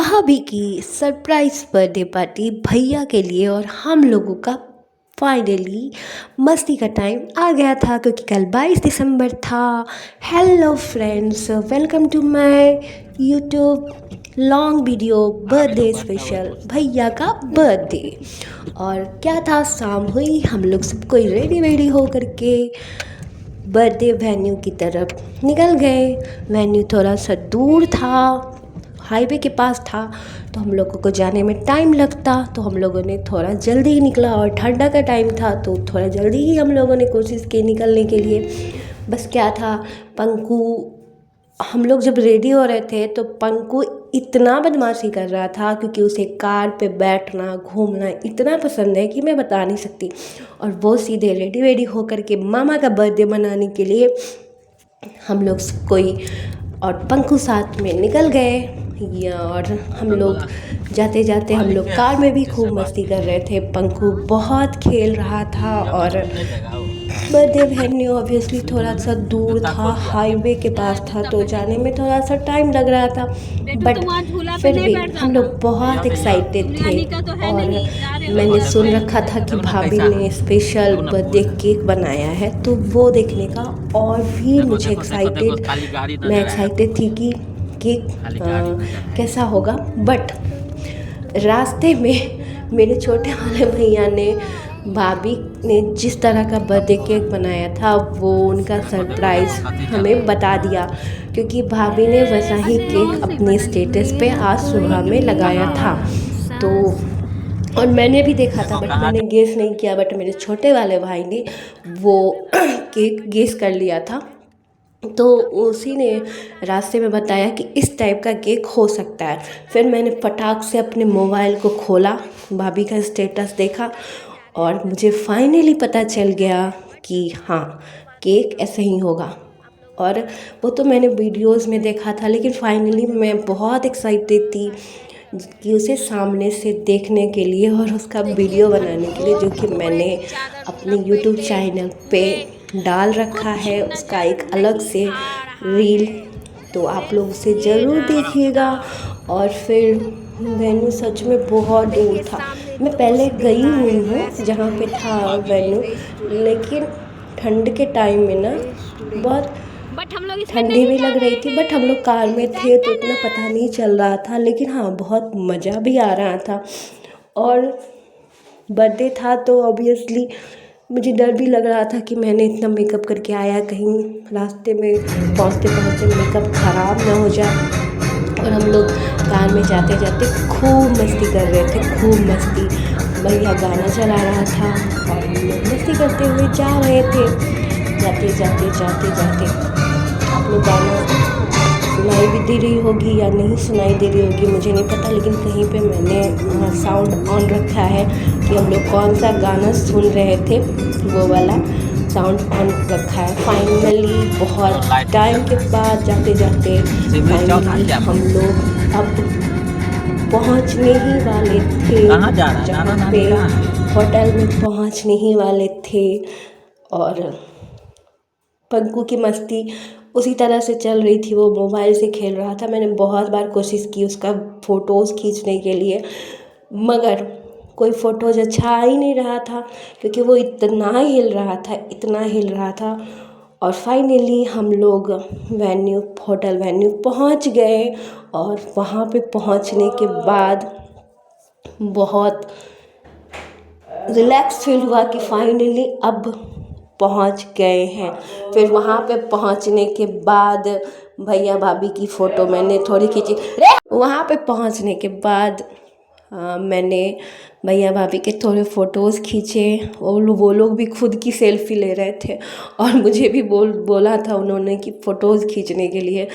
भाभी की surprise birthday party भैया के लिए और हम लोगों का फाइनली मस्ती का टाइम आ गया था क्योंकि कल 22 दिसंबर था। Hello friends, welcome to my YouTube long video birthday special भैया का बर्थडे। और क्या था, शाम हुई, हम लोग सब कोई रेडी वेडी हो करके बर्थडे वेन्यू की तरफ निकल गए। वेन्यू थोड़ा सा दूर था, हाईवे के पास था, तो हम लोगों को जाने में टाइम लगता, तो हम लोगों ने थोड़ा जल्दी ही निकला और ठंडा का टाइम था तो थोड़ा जल्दी ही हम लोगों ने कोशिश की निकलने के लिए। बस क्या था, पंकु, हम लोग जब रेडी हो रहे थे तो पंकु इतना बदमाशी कर रहा था क्योंकि उसे कार पे बैठना घूमना इतना पसंद है कि मैं बता नहीं सकती। और वो सीधे रेडी वेडी होकर के मामा का बर्थडे मनाने के लिए हम लोग कोई और पंकु साथ में निकल गए। और हम लोग जाते जाते हम लोग कार में भी खूब मस्ती कर रहे थे। पंकु बहुत खेल रहा था और बर्थडे वेन्यू ऑब्वियसली थोड़ा सा दूर था, हाईवे के पास था, तो जाने में थोड़ा सा टाइम लग रहा था, बट फिर भी हम लोग बहुत एक्साइटेड थे। और मैंने सुन रखा था कि भाभी ने स्पेशल बर्थडे केक बनाया है, तो वो देखने का और भी मुझे मैं एक्साइटेड थी कि केक कैसा होगा। बट रास्ते में मेरे छोटे वाले भैया ने भाभी ने जिस तरह का बर्थडे केक बनाया था वो उनका सरप्राइज़ हमें बता दिया, क्योंकि भाभी ने वैसा ही केक अपने स्टेटस पे आज सुबह में लगाया था। तो और मैंने भी देखा था, बट मैंने गेस नहीं किया, बट मेरे छोटे वाले भाई ने वो केक गेस कर लिया था। तो उसी ने रास्ते में बताया कि इस टाइप का केक हो सकता है। फिर मैंने फटाक से अपने मोबाइल को खोला, भाभी का स्टेटस देखा और मुझे फाइनली पता चल गया कि हाँ, केक ऐसे ही होगा। और वो तो मैंने वीडियोस में देखा था, लेकिन फाइनली मैं बहुत एक्साइटेड थी कि उसे सामने से देखने के लिए और उसका वीडियो बनाने के लिए, जो कि मैंने अपने यूट्यूब चैनल पे डाल रखा है, उसका एक अलग से रील, तो आप लोग उसे ज़रूर देखिएगा। और फिर वेन्यू सच में बहुत दूर था। मैं पहले गई हुई हूँ जहाँ पे था वेन्यू, लेकिन ठंड के टाइम में ना बहुत ठंडी भी लग रही थी, बट हम लोग कार में थे तो इतना पता नहीं चल रहा था, लेकिन हाँ बहुत मज़ा भी आ रहा था। और बर्थडे था तो ऑब्वियसली मुझे डर भी लग रहा था कि मैंने इतना मेकअप करके आया, कहीं रास्ते में पहुँचते पहुँचते मेकअप ख़राब ना हो जाए। और हम लोग कार में जाते जाते खूब मस्ती कर रहे थे, खूब मस्ती। भैया गाना चला रहा था और हम लोग मस्ती करते हुए जा रहे थे। जाते जाते जाते जाते आप लोग गाना सुनाई भी दे रही होगी या नहीं सुनाई दे रही होगी मुझे नहीं पता, लेकिन कहीं पे मैंने साउंड ऑन रखा है कि हम लोग कौन सा गाना सुन रहे थे, वो वाला साउंड ऑन रखा है। फाइनली बहुत टाइम के बाद जाते जाते फाइनली हम लोग अब पहुंचने ही वाले थे जहाँ पे होटल में पहुंचने ही वाले थे। और पंकु की मस्ती उसी तरह से चल रही थी, वो मोबाइल से खेल रहा था। मैंने बहुत बार कोशिश की उसका फ़ोटोज़ खींचने के लिए, मगर कोई फ़ोटोज़ अच्छा आ ही नहीं रहा था क्योंकि वो इतना हिल रहा था, इतना हिल रहा था। और फाइनली हम लोग होटल वेन्यू पहुंच गए। और वहाँ पे पहुंचने के बाद बहुत रिलैक्स फील हुआ कि फाइनली अब पहुंच गए हैं। फिर वहाँ पे पहुंचने के बाद भैया भाभी की फ़ोटो मैंने थोड़ी खींची। वहाँ पे पहुंचने के बाद मैंने भैया भाभी के थोड़े फ़ोटोज़ खींचे और वो लोग भी खुद की सेल्फ़ी ले रहे थे और मुझे भी बोला था उन्होंने कि फ़ोटोज़ खींचने के लिए,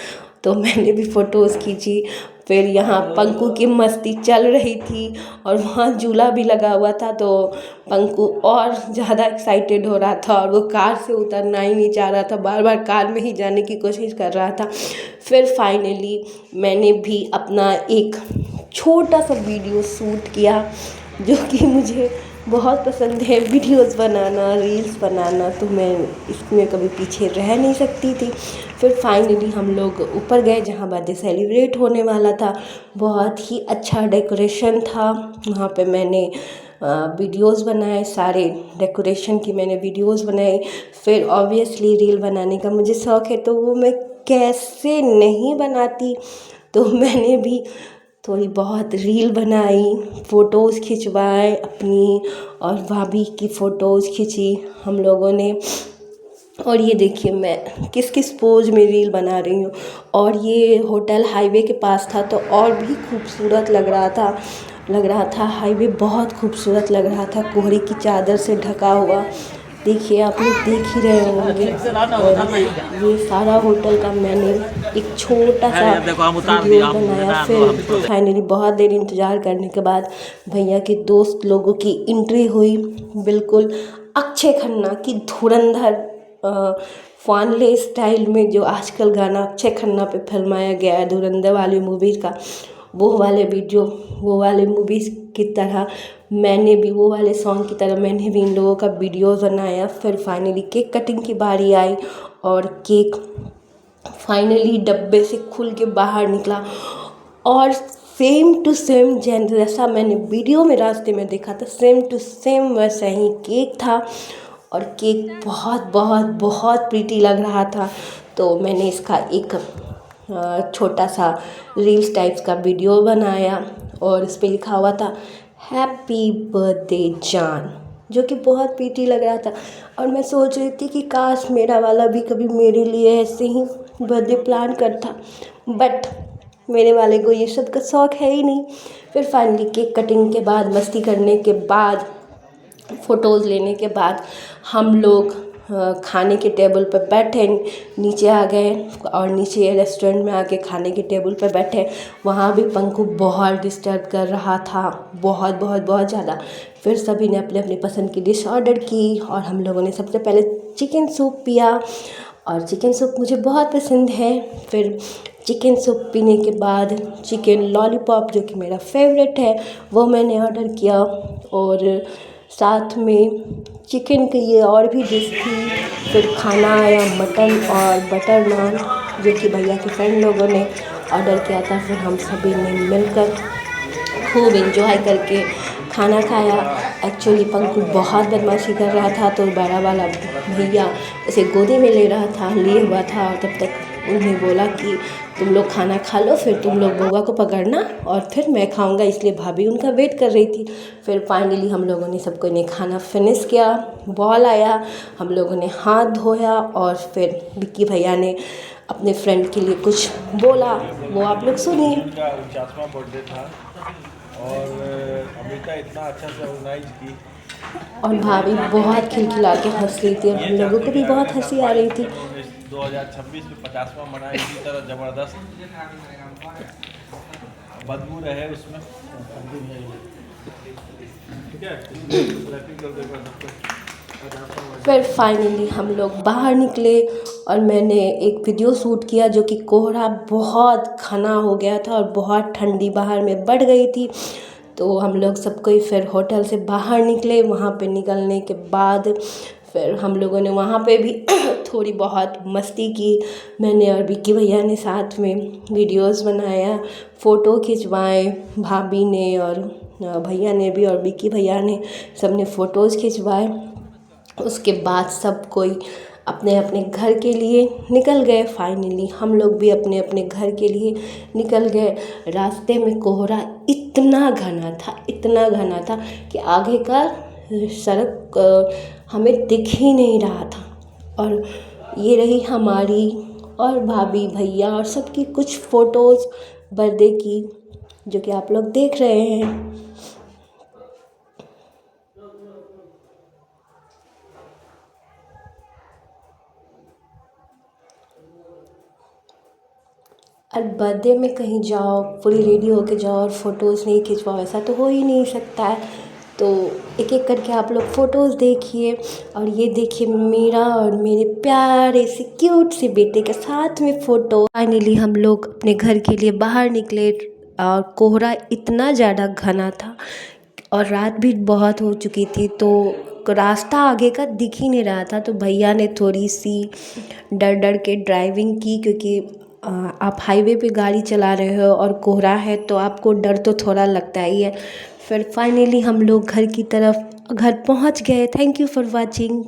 तो मैंने भी फ़ोटोज़ खींची। फिर यहाँ पंकु की मस्ती चल रही थी और वहाँ झूला भी लगा हुआ था, तो पंकु और ज़्यादा एक्साइटेड हो रहा था और वो कार से उतरना ही नहीं चाह रहा था, बार बार कार में ही जाने की कोशिश कर रहा था। फिर फाइनली मैंने भी अपना एक छोटा सा वीडियो शूट किया, जो कि मुझे बहुत पसंद है वीडियोस बनाना, रील्स बनाना, तो मैं इसमें कभी पीछे रह नहीं सकती थी। फिर फाइनली हम लोग ऊपर गए जहाँ बर्थडे सेलिब्रेट होने वाला था। बहुत ही अच्छा डेकोरेशन था वहाँ पे। मैंने वीडियोस बनाए, सारे डेकोरेशन की मैंने वीडियोस बनाई। फिर ऑब्वियसली रील बनाने का मुझे शौक़ है, तो वो मैं कैसे नहीं बनाती। तो मैंने भी थोड़ी बहुत रील बनाई, फ़ोटोज़ खिंचवाए अपनी, और भाभी की फ़ोटोज़ खींची हम लोगों ने। और ये देखिए मैं किस किस पोज में रील बना रही हूँ। और ये होटल हाईवे के पास था तो और भी खूबसूरत लग रहा था। हाईवे बहुत खूबसूरत लग रहा था, कोहरे की चादर से ढका हुआ। देखिए आप लोग देख ही रहे होंगे। और ये सारा होटल का मैंने एक छोटा सा वीडियो बनाया। फिर फाइनली बहुत देर इंतज़ार करने के बाद भैया के दोस्त लोगों की एंट्री हुई। बिल्कुल अक्षय खन्ना की धुरंधर फानले स्टाइल में, जो आजकल गाना अक्षय खन्ना पे फिल्माया गया है धुरंधर वाली मूवीज़ का, वो वाले मूवीज़ की तरह मैंने भी, वो वाले सॉन्ग की तरह मैंने भी इन लोगों का वीडियो बनाया। फिर फाइनली केक कटिंग की बारी आई और केक फाइनली डब्बे से खुल के बाहर निकला। और सेम टू सेम जैसा मैंने वीडियो में रास्ते में देखा था, सेम टू सेम वैसा ही केक था। और केक बहुत बहुत बहुत प्रीटी लग रहा था। तो मैंने इसका एक छोटा सा रील्स टाइप्स का वीडियो बनाया और इस पे लिखा हुआ था हैप्पी बर्थडे जान, जो कि बहुत प्रीटी लग रहा था। और मैं सोच रही थी कि काश मेरा वाला भी कभी मेरे लिए ऐसे ही बर्थडे प्लान करता, बट मेरे वाले को ये सब का शौक़ है ही नहीं। फिर फाइनली केक कटिंग के बाद, मस्ती करने के बाद, फ़ोटोज़ लेने के बाद हम लोग खाने के टेबल पर बैठे, नीचे आ गए और नीचे रेस्टोरेंट में आके खाने के टेबल पर बैठे। वहाँ भी पंकु बहुत डिस्टर्ब कर रहा था, बहुत बहुत बहुत ज़्यादा। फिर सभी ने अपने अपनी पसंद की डिश ऑर्डर की और हम लोगों ने सबसे पहले चिकन सूप पिया, और चिकन सूप मुझे बहुत पसंद है। फिर चिकन सूप पीने के बाद चिकन लॉलीपॉप, जो कि मेरा फेवरेट है, वो मैंने ऑर्डर किया। और साथ में चिकन की ये और भी डिश थी। फिर खाना आया मटन और बटर नान, जो कि भैया के फ्रेंड लोगों ने ऑर्डर किया था। फिर हम सभी ने मिलकर खूब एंजॉय करके खाना खाया। एक्चुअली पंकु बहुत बदमाशी कर रहा था, तो बड़ा वाला भैया उसे गोदी में ले रहा था, लिए हुआ था। और तब तक उन्हें बोला कि तुम लोग खाना खा लो, फिर तुम लोग बउआ को पकड़ना और फिर मैं खाऊंगा, इसलिए भाभी उनका वेट कर रही थी। फिर फाइनली हम लोगों ने सबको ने खाना फिनिश किया। बॉल आया, हम लोगों ने हाथ धोया और फिर विक्की भैया ने अपने फ्रेंड के लिए कुछ बोला, वो आप लोग सुनिए। 49वां बर्थडे था और अमृता इतना अच्छा से ऑर्गेनाइज की, और भाभी बहुत खिलखिला के हंस रही थी और हम लोगों को भी बहुत हंसी आ रही थी। 2026 में 50वां मनाए इसी तरह ज़बरदस्त, बदबू रहे उसमें। ठीक है, फिर फाइनली हम लोग बाहर निकले और मैंने एक वीडियो शूट किया, जो कि कोहरा बहुत घना हो गया था और बहुत ठंडी बाहर में बढ़ गई थी। तो हम लोग सब कोई फिर होटल से बाहर निकले। वहाँ पे निकलने के बाद फिर हम लोगों ने वहाँ पे भी थोड़ी बहुत मस्ती की। मैंने और विक्की भैया ने साथ में वीडियोस बनाया, फ़ोटो खिंचवाए, भाभी ने और भैया ने भी और विक्की भैया ने सब ने फ़ोटोज़ खिंचवाए। उसके बाद सब कोई अपने अपने घर के लिए निकल गए। फाइनली हम लोग भी अपने अपने घर के लिए निकल गए। रास्ते में कोहरा इतना घना था कि आगे का सड़क हमें दिख ही नहीं रहा था। और ये रही हमारी और भाभी भैया और सबकी कुछ फ़ोटोज़ बर्थडे की, जो कि आप लोग देख रहे हैं। और बर्थडे में कहीं जाओ, पूरी रेडी होके जाओ और फ़ोटोज़ नहीं खिंचवाओ, ऐसा तो हो ही नहीं सकता है। तो एक एक करके आप लोग फ़ोटोज़ देखिए। और ये देखिए मेरा और मेरे प्यारे से क्यूट से बेटे के साथ में फ़ोटो। फाइनली हम लोग अपने घर के लिए बाहर निकले और कोहरा इतना ज़्यादा घना था और रात भी बहुत हो चुकी थी, तो रास्ता आगे का दिख ही नहीं रहा था, तो भैया ने थोड़ी सी डर डर के ड्राइविंग की, क्योंकि आप हाईवे पे गाड़ी चला रहे हो और कोहरा है तो आपको डर तो थोड़ा लगता ही है। फिर फाइनली हम लोग घर पहुंच गए। Thank you for watching.